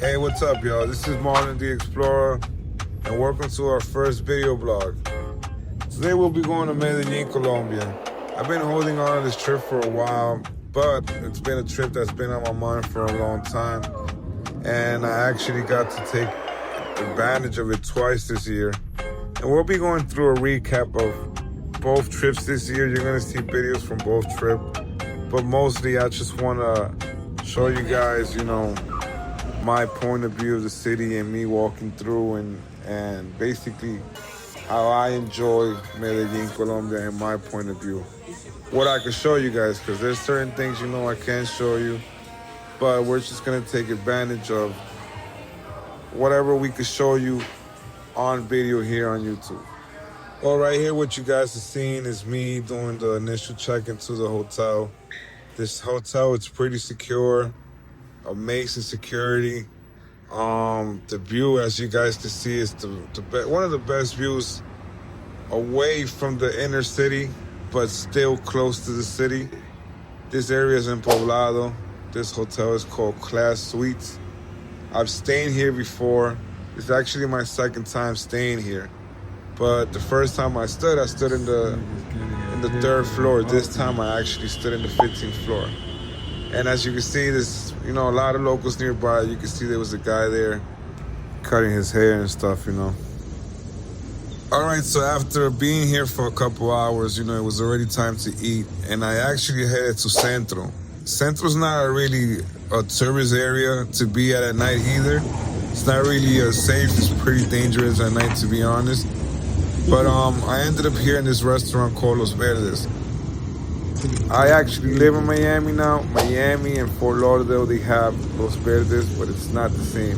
Hey, what's up, y'all? This is Marlon the Explorer, and welcome to our first video blog. Today we'll be going to Medellín, Colombia. I've been holding on to this trip for a while, but it's been a trip that's been on my mind for a long time, and I actually got to take advantage of it twice this year. And we'll be going through a recap of both trips this year. You're gonna see videos from both trips, but mostly I just wanna show you guys, my point of view of the city and me walking through and basically how I enjoy Medellín, Colombia, and my point of view. What I can show you guys, because there's certain things I can't show you, but we're just gonna take advantage of whatever we could show you on video here on YouTube. Well, right here what you guys are seeing is me doing the initial check into the hotel. This hotel, it's pretty secure. Amazing security. The view, as you guys can see, is one of the best views away from the inner city, but still close to the city. This area is in Poblado. This hotel is called Class Suites. I've stayed here before. It's actually my second time staying here. But the first time I stood in the third floor. This time I actually stood in the 15th floor. And as you can see, there's a lot of locals nearby. You can see there was a guy there cutting his hair and stuff, All right, so after being here for a couple hours, it was already time to eat. And I actually headed to Centro. Centro's not really a tourist area to be at night either. It's not really safe. It's pretty dangerous at night, to be honest. But I ended up here in this restaurant called Los Verdes. I actually live in Miami now. Miami and Fort Lauderdale, they have Los Verdes, but it's not the same.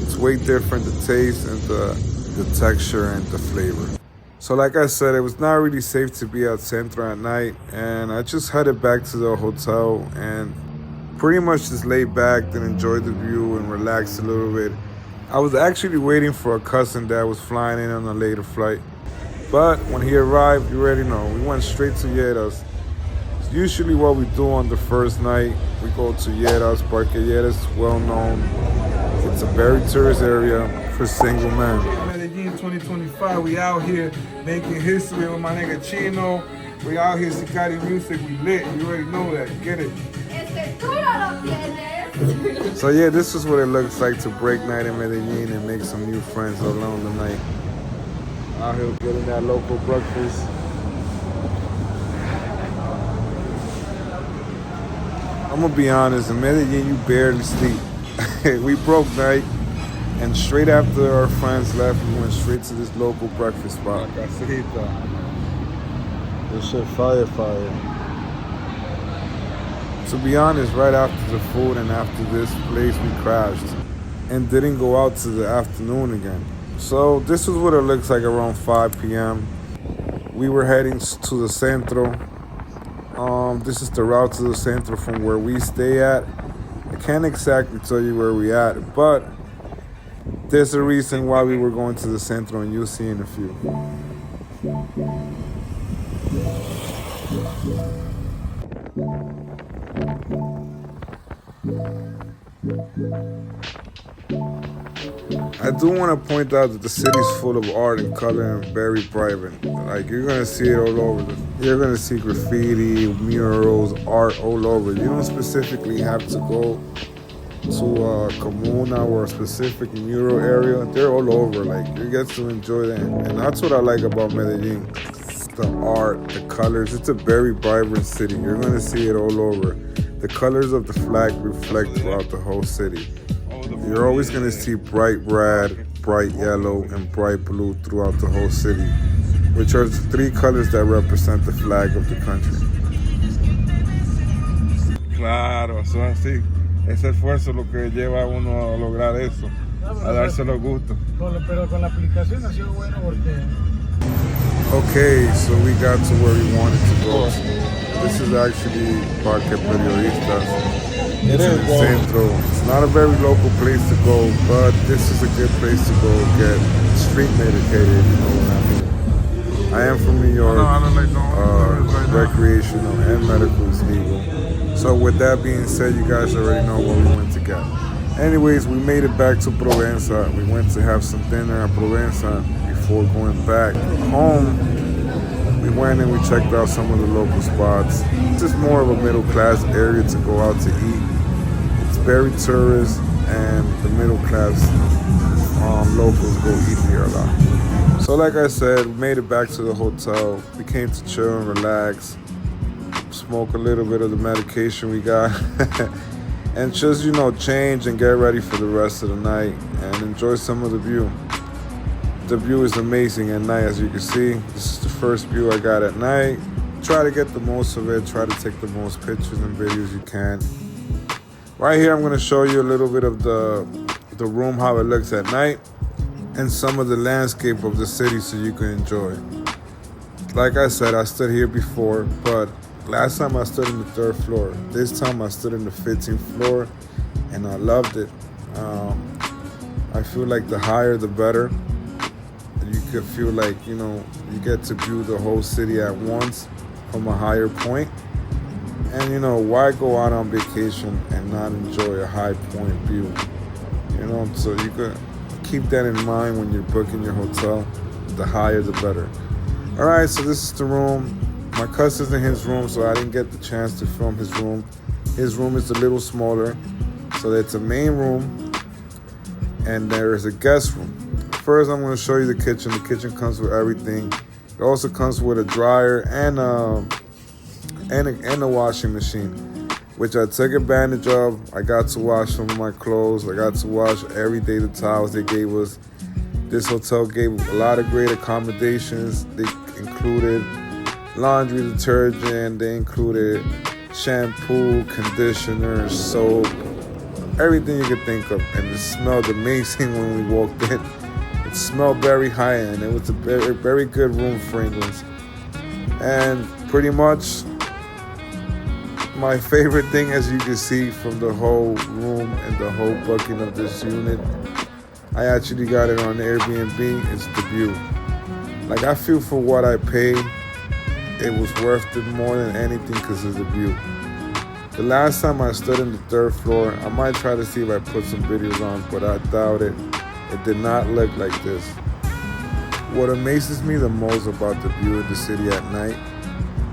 It's way different, the taste and the texture and the flavor. So like I said, it was not really safe to be at Centro at night, and I just headed back to the hotel and pretty much just laid back and enjoyed the view and relaxed a little bit. I was actually waiting for a cousin that was flying in on a later flight, but when he arrived, you already know, we went straight to Lleras. Usually what we do on the first night, we go to Lleras. Parque Lleras is well known. It's a very tourist area for single men. Medellín 2025, we out here making history with my nigga Chino. We out here, Sicari Music, we lit. You already know that, get it. So yeah, this is what it looks like to break night in Medellín and make some new friends along the night. Out here getting that local breakfast. I'm gonna be honest, in Medellín, you barely sleep. We broke night, and straight after our friends left, we went straight to this local breakfast spot. This shit fire. To be honest, right after the food and after this place, we crashed and didn't go out to the afternoon again. So this is what it looks like around 5 p.m. We were heading to the Centro. This is the route to the Centro from where we stay at. I can't exactly tell you where we at, but there's a reason why we were going to the Centro, and you'll see in a few. I do want to point out that the city's full of art and color and very vibrant. Like, you're going to see it all over. You're going to see graffiti, murals, art all over. You don't specifically have to go to Comuna or a specific mural area. They're all over. Like, you get to enjoy them. And that's what I like about Medellín. The art, the colors. It's a very vibrant city. You're going to see it all over. The colors of the flag reflect throughout the whole city. You're always going to see bright red, bright yellow, and bright blue throughout the whole city, which are the three colors that represent the flag of the country. Claro, eso es así. Ese esfuerzo es lo que lleva a uno a lograr eso, a darse los gustos. Pero con la aplicación ha sido bueno porque... Okay, so we got to where we wanted to go. This is actually Parque Periodistas. It's in the Centro. It's not a very local place to go, but this is a good place to go get street medicated, you know what I mean. I am from New York. Recreational and medical is legal. So with that being said, you guys already know what we went to get. Anyways, we made it back to Provenza. We went to have some dinner at Provenza before going back home. We went and we checked out some of the local spots. It's just more of a middle class area to go out to eat. It's very tourist, and the middle class locals go eat here a lot. So like I said, we made it back to the hotel. We came to chill and relax, smoke a little bit of the medication we got, and just, change and get ready for the rest of the night and enjoy some of the view. The view is amazing at night, as you can see. This is the first view I got at night. Try to get the most of it. Try to take the most pictures and videos you can. Right here, I'm going to show you a little bit of the room, how it looks at night, and some of the landscape of the city so you can enjoy. Like I said, I stood here before, but last time I stood in the 3rd floor. This time I stood in the 15th floor, and I loved it. I feel like the higher, the better. You could feel like, you get to view the whole city at once from a higher point. And, why go out on vacation and not enjoy a high point view? So you could keep that in mind when you're booking your hotel. The higher, the better. All right, so this is the room. My cousin's in his room, so I didn't get the chance to film his room. His room is a little smaller. So it's a main room, and there is a guest room. First, I'm going to show you the kitchen. The kitchen comes with everything. It also comes with a dryer and a washing machine, which I took advantage of. I got to wash some of my clothes. I got to wash every day the towels they gave us. This hotel gave a lot of great accommodations. They included laundry detergent. They included shampoo, conditioner, soap, everything you could think of. And it smelled amazing when we walked in. It smelled very high-end. It was a very, very good room fragrance. And pretty much my favorite thing, as you can see from the whole room and the whole booking of this unit, I actually got it on Airbnb, is the view. Like, I feel for what I paid, it was worth it more than anything because of the view. The last time I stood in the 3rd floor, I might try to see if I put some videos on, but I doubt it. It did not look like this. What amazes me the most about the view of the city at night,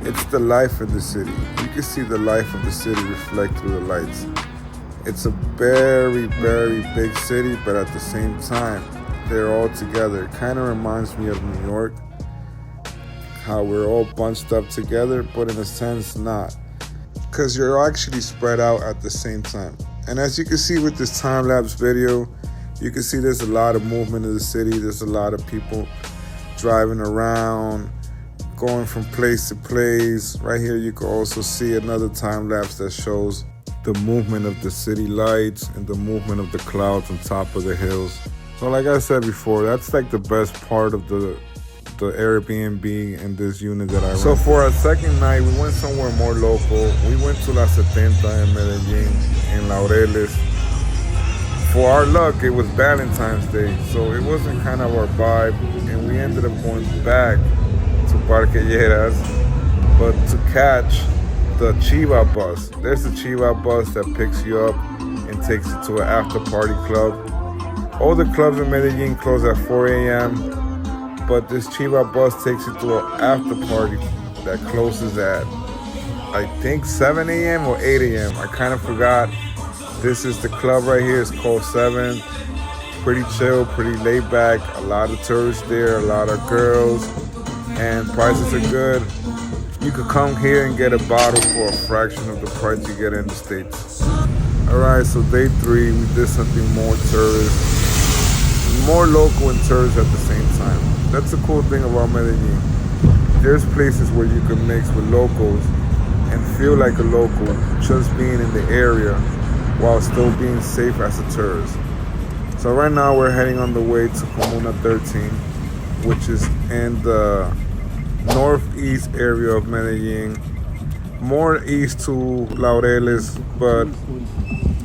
it's the life in the city. You can see the life of the city reflect through the lights. It's a very, very big city, but at the same time, they're all together. It kind of reminds me of New York, how we're all bunched up together, but in a sense not, because you're actually spread out at the same time. And as you can see with this time-lapse video, you can see there's a lot of movement in the city. There's a lot of people driving around, going from place to place. Right here, you can also see another time lapse that shows the movement of the city lights and the movement of the clouds on top of the hills. So like I said before, that's like the best part of the Airbnb in this unit that I rent. So for our second night, we went somewhere more local. We went to La Setenta in Medellín, in Laureles. For our luck, it was Valentine's Day, so it wasn't kind of our vibe, and we ended up going back to Parque Lleras, but to catch the Chiva bus. There's the Chiva bus that picks you up and takes you to an after-party club. All the clubs in Medellín close at 4 a.m., but this Chiva bus takes you to an after-party that closes at, I think, 7 a.m. or 8 a.m. I kind of forgot. This is the club right here. It's called 7. Pretty chill, pretty laid back. A lot of tourists there, a lot of girls, and prices are good. You could come here and get a bottle for a fraction of the price you get in the States. All right, so day 3, we did something more tourist, more local and tourist at the same time. That's the cool thing about Medellín. There's places where you can mix with locals and feel like a local, just being in the area, while still being safe as a tourist. So right now we're heading on the way to Comuna 13, which is in the northeast area of Medellín, more east to Laureles, but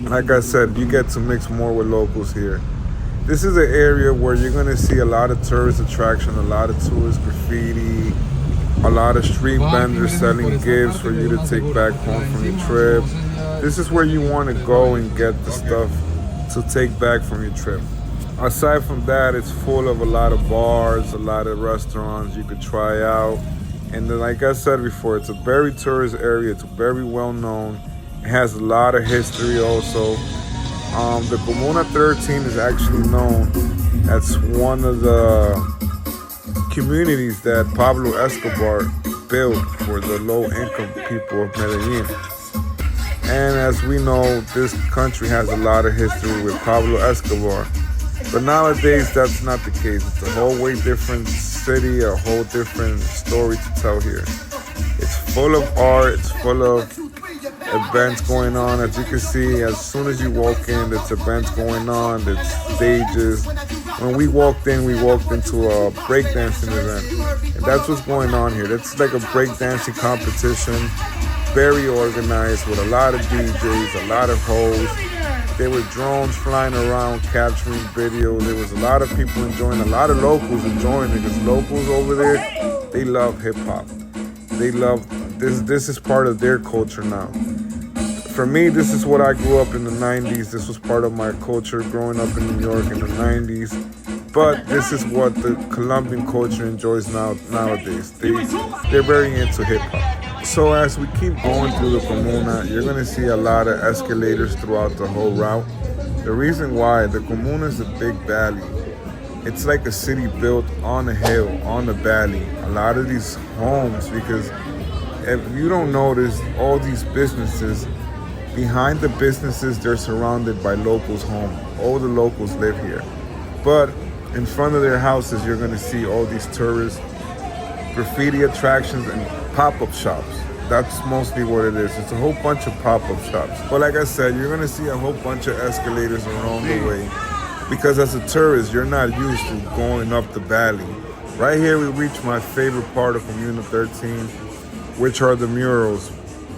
like I said, you get to mix more with locals here. This is an area where you're gonna see a lot of tourist attraction, a lot of tourist graffiti, a lot of street vendors selling gifts for you to take back home from your trip. This is where you want to go and get the stuff to take back from your trip. Aside from that, it's full of a lot of bars, a lot of restaurants you could try out. And then, like I said before, it's a very tourist area. It's very well known. It has a lot of history also. The Comuna 13 is actually known as one of the communities that Pablo Escobar built for the low-income people of Medellín. And as we know, this country has a lot of history with Pablo Escobar. But nowadays, that's not the case. It's a whole way different city, a whole different story to tell here. It's full of art, it's full of events going on. As you can see, as soon as you walk in, there's events going on, there's stages. When we walked into a breakdancing event. And that's what's going on here. It's like a breakdancing competition, very organized with a lot of DJs, a lot of hoes. There were drones flying around capturing video. There was a lot of people enjoying, a lot of locals enjoying it, because locals over there, they love hip hop. They love this. This is part of their culture now. For me, this is what I grew up in the 90s. This was part of my culture growing up in New York in the 90s. But this is what the Colombian culture enjoys nowadays. They're very into hip hop. So as we keep going through the Comuna, you're gonna see a lot of escalators throughout the whole route. The reason why, the Comuna is a big valley. It's like a city built on a hill, on a valley. A lot of these homes, because if you don't notice, all these businesses, behind the businesses, they're surrounded by locals' homes. All the locals live here. But in front of their houses, you're gonna see all these tourists, graffiti attractions, and pop-up shops. That's mostly what it is. It's a whole bunch of pop-up shops. But like I said, you're gonna see a whole bunch of escalators along the way, because as a tourist, you're not used to going up the valley. Right here, we reach my favorite part of Comuna 13, which are the murals.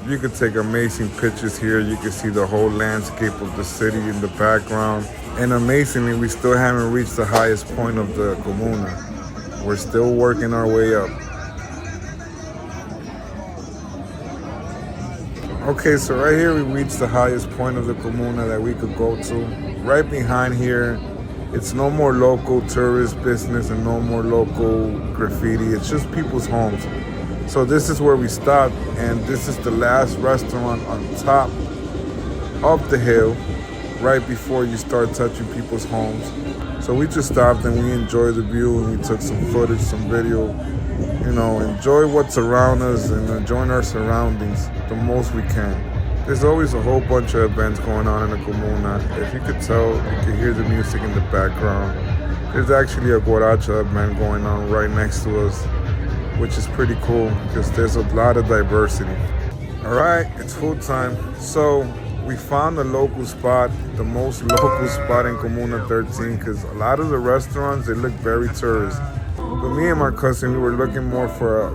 You could take amazing pictures here. You can see the whole landscape of the city in the background. And amazingly, we still haven't reached the highest point of the Comuna. We're still working our way up. Okay, so right here we reached the highest point of the Comuna that we could go to. Right behind here, it's no more local tourist business and no more local graffiti. It's just people's homes. So this is where we stopped, and this is the last restaurant on top of the hill, right before you start touching people's homes. So we just stopped and we enjoyed the view, and we took some footage, some video, you know, enjoy what's around us and enjoy our surroundings the most we can. There's always a whole bunch of events going on in the Comuna. If you could tell, you can hear the music in the background. There's actually a guaracha event going on right next to us, which is pretty cool because there's a lot of diversity. All right, it's food time. So we found a local spot, the most local spot in Comuna 13, because a lot of the restaurants, they look very tourist. But me and my cousin, we were looking more for a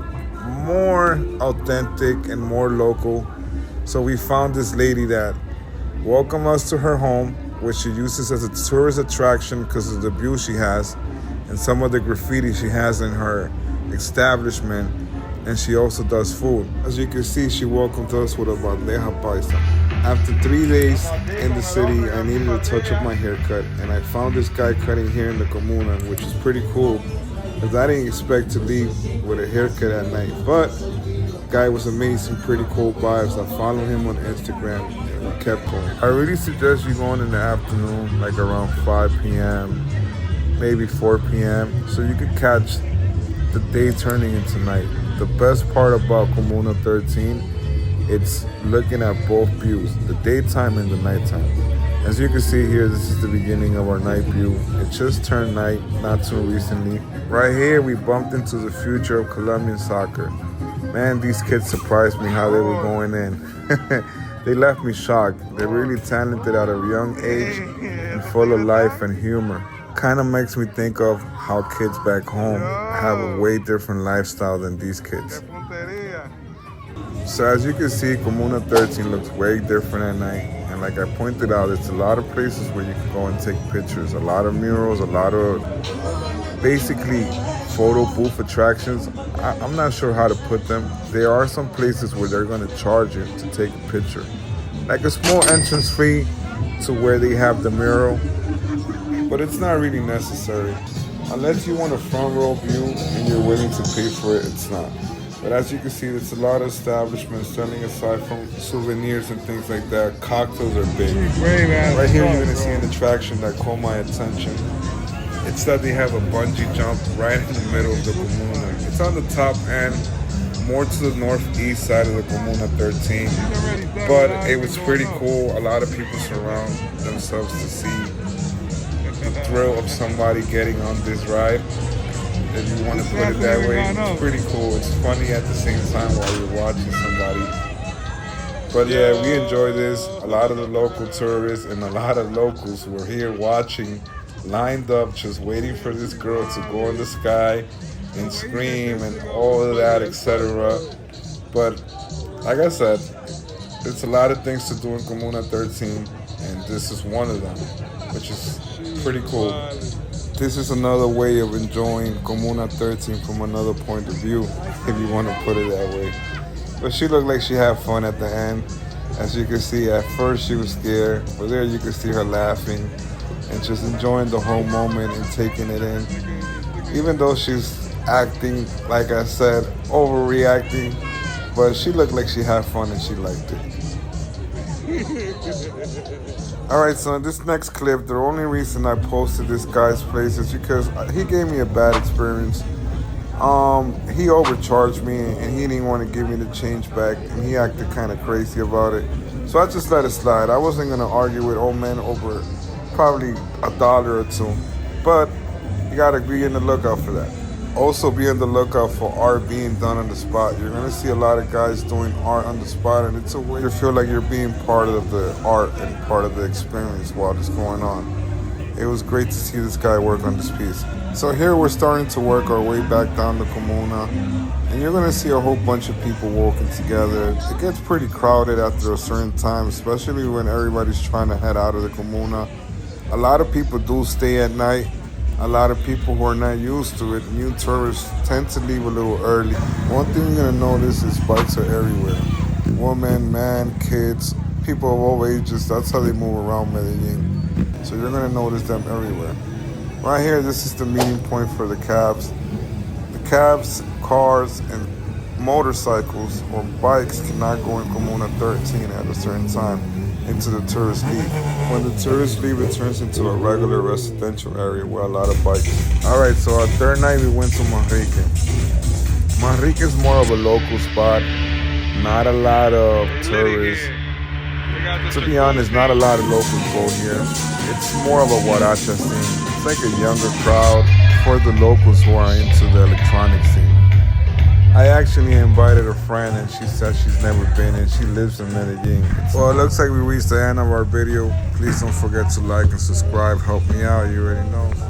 more authentic and more local. So we found this lady that welcomed us to her home, which she uses as a tourist attraction because of the view she has and some of the graffiti she has in her establishment. And she also does food. As you can see, she welcomed us with a bandeja paisa. After 3 days in the city, I needed a touch of my haircut, and I found this guy cutting hair in the Comuna, which is pretty cool, because I didn't expect to leave with a haircut at night. But the guy was amazing, pretty cool vibes. I followed him on Instagram, and we kept going. I really suggest you going in the afternoon, like around 5 p.m., maybe 4 p.m., so you could catch the day turning into night. The best part about Comuna 13, it's looking at both views, the daytime and the nighttime. As you can see here, this is the beginning of our night view. It just turned night not too recently. Right here, we bumped into the future of Colombian soccer. Man, these kids surprised me how they were going in. They left me shocked. They're really talented at a young age and full of life and humor. Kind of makes me think of how kids back home have a way different lifestyle than these kids. So as you can see, Comuna 13 looks way different at night. And like I pointed out, it's a lot of places where you can go and take pictures. A lot of murals, a lot of basically photo booth attractions. I'm not sure how to put them. There are some places where they're going to charge you to take a picture. Like a small entrance fee, to where they have the mural, but it's not really necessary. Unless you want a front row view and you're willing to pay for it, it's not. But as you can see, there's a lot of establishments selling aside from souvenirs and things like that. Cocktails are big. Right here, you're gonna see an attraction that caught my attention. It's that they have a bungee jump right in the middle of the Comuna. It's on the top end, more to the northeast side of the Comuna 13. But it was pretty cool. A lot of people surround themselves to see the thrill of somebody getting on this ride. If you want to put it that way, it's pretty cool. It's funny at the same time while you're watching somebody. But yeah, we enjoy this. A lot of the local tourists and a lot of locals were here watching, lined up, just waiting for this girl to go in the sky and scream and all of that, etc. But like I said, it's a lot of things to do in Comuna 13, and this is one of them, which is pretty cool. This is another way of enjoying Comuna 13 from another point of view, if you want to put it that way. But she looked like she had fun at the end. As you can see, at first she was scared, but there you can see her laughing and just enjoying the whole moment and taking it in. Even though she's acting, like I said, overreacting, but she looked like she had fun and she liked it. Alright, so in this next clip, the only reason I posted this guy's place is because he gave me a bad experience. He overcharged me and he didn't want to give me the change back, and he acted kind of crazy about it. So I just let it slide. I wasn't going to argue with old man over probably $1 or $2, but you got to be in the lookout for that. Also be on the lookout for art being done on the spot. You're going to see a lot of guys doing art on the spot, and it's a way to feel like you're being part of the art and part of the experience while it's going on. It was great to see this guy work on this piece. So here we're starting to work our way back down the Comuna, and you're going to see a whole bunch of people walking together. It gets pretty crowded after a certain time, especially when everybody's trying to head out of the Comuna. A lot of people do stay at night. A lot of people who are not used to it, new tourists, tend to leave a little early. One thing you're going to notice is bikes are everywhere. Women, man, kids, people of all ages, that's how they move around Medellín. So you're going to notice them everywhere. Right here, this is the meeting point for the cabs. The cabs, cars, and motorcycles or bikes cannot go in Comuna 13 at a certain time into the tourist leave. When the tourists leave, it turns into a regular residential area where a lot of bikes. Alright, so our third night we went to Manrique. Manrique is more of a local spot, not a lot of tourists. To be honest, not a lot of locals go here. It's more of a Huaracha scene. It's like a younger crowd for the locals who are into the electronic scene. I actually invited a friend and she said she's never been and she lives in Medellín. Well, it looks like we reached the end of our video. Please don't forget to like and subscribe. Help me out, you already know.